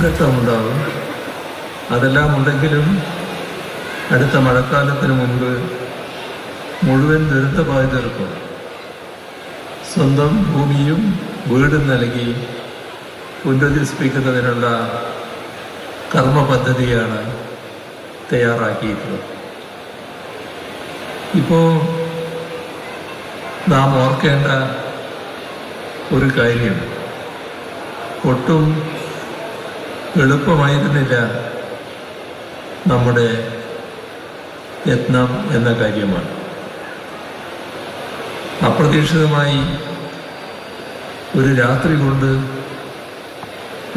ഘട്ടമുണ്ടാകും. അതെല്ലാം ഉണ്ടെങ്കിലും അടുത്ത മഴക്കാലത്തിന് മുൻപ് മുഴുവൻ ദുരന്തബാധിതർക്കും സ്വന്തം ഭൂമിയും വീടും നൽകി പുനരുദ്ധരിപ്പിക്കുന്നതിനുള്ള കർമ്മ പദ്ധതിയാണ് തയ്യാറാക്കിയിട്ടുള്ളത്. ഇപ്പോൾ നാം ഓർക്കേണ്ട ഒരു കാര്യം, ഒട്ടും എളുപ്പമായിരുന്നില്ല നമ്മുടെ യത്നം എന്ന കാര്യമാണ്. അപ്രതീക്ഷിതമായി ഒരു രാത്രി കൊണ്ട്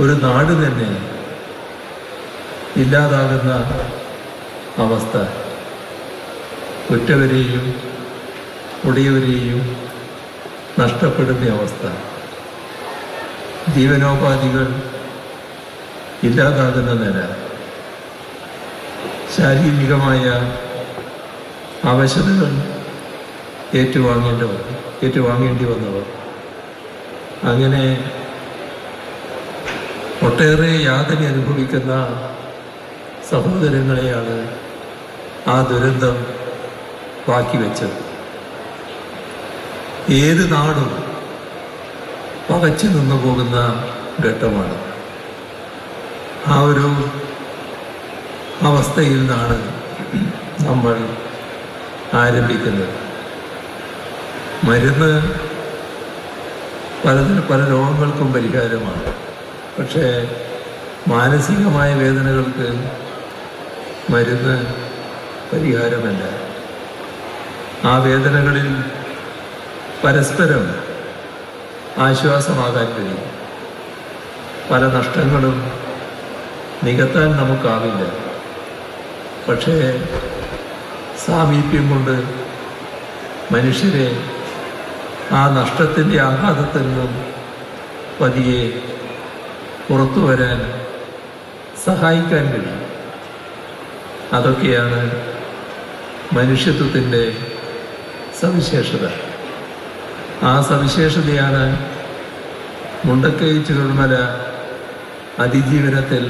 ഒരു നാട് തന്നെ ഇല്ലാതാകുന്ന അവസ്ഥ, ഉറ്റവരെയും ഉടയവരെയും നഷ്ടപ്പെടുന്ന അവസ്ഥ, ജീവനോപാധികൾ ഇല്ലാതാകുന്ന നില, ശാരീരികമായ അവശതകൾ ഏറ്റുവാങ്ങേണ്ടി വന്നവർ, അങ്ങനെ ഒട്ടേറെ യാതന അനുഭവിക്കുന്ന സഹോദരങ്ങളെയാണ് ആ ദുരന്തം ബാക്കി വെച്ചത്. ഏത് നാടും പകച്ചു നിന്നു പോകുന്ന ഘട്ടമാണ്. ആ ഒരു അവസ്ഥയിൽ നിന്നാണ് നമ്മൾ ആരംഭിക്കുന്നത്. മരുന്ന് പല രോഗങ്ങൾക്കും പരിഹാരമാണ്. പക്ഷേ മാനസികമായ വേദനകൾക്ക് മരുന്ന് പരിഹാരമല്ല. ആ വേദനകളിൽ പരസ്പരം ആശ്വാസമാകാൻ കഴിയും. പല നഷ്ടങ്ങളും നികത്താൻ നമുക്കാവില്ല. പക്ഷേ സാമീപ്യം കൊണ്ട് മനുഷ്യരെ ആ നഷ്ടത്തിൻ്റെ ആഘാതത്തിൽ നിന്നും പതിയെ പുറത്തു വരാൻ സഹായിക്കാൻ കഴിയും. അതൊക്കെയാണ് മനുഷ്യത്വത്തിൻ്റെ സവിശേഷത. ആ സവിശേഷതയാണ് മുണ്ടക്കൈ ചുരുൾമല അതിജീവനത്തിൽ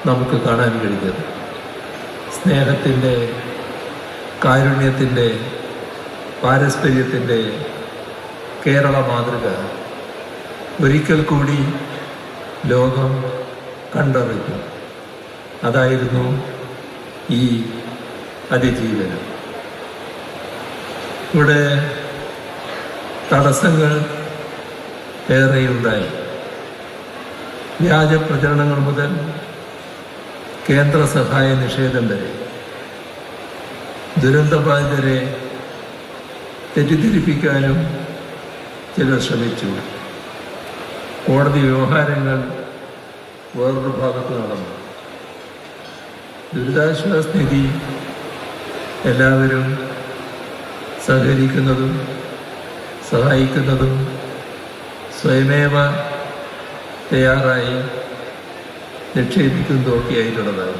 നമുക്ക് കാണാൻ കഴിഞ്ഞത്. സ്നേഹത്തിൻ്റെ, കാരുണ്യത്തിൻ്റെ, പാരസ്പര്യത്തിൻ്റെ കേരള മാതൃക ഒരിക്കൽ കൂടി ലോകം കണ്ടറിഞ്ഞു. അതായിരുന്നു ഈ അതിജീവനം. ഇവിടെ തടസ്സങ്ങൾ ഏറെയുണ്ടായി. വ്യാജ പ്രചരണങ്ങൾ മുതൽ കേന്ദ്ര സഹായ നിഷേധം വരെ ദുരന്തബാധിതരെ തെറ്റിദ്ധരിപ്പിക്കാനും ചിലർ ശ്രമിച്ചു. കോടതി വ്യവഹാരങ്ങൾ വേറൊരു ഭാഗത്ത് നടന്നു. ദുരിതാശ്വാസ നിധി എല്ലാവരും സഹകരിക്കുന്നതും സഹായിക്കുന്നതും സ്വയമേവ തയ്യാറായി നിക്ഷേപിക്കുന്നതൊക്കെ ആയിട്ടുള്ളതാണ്.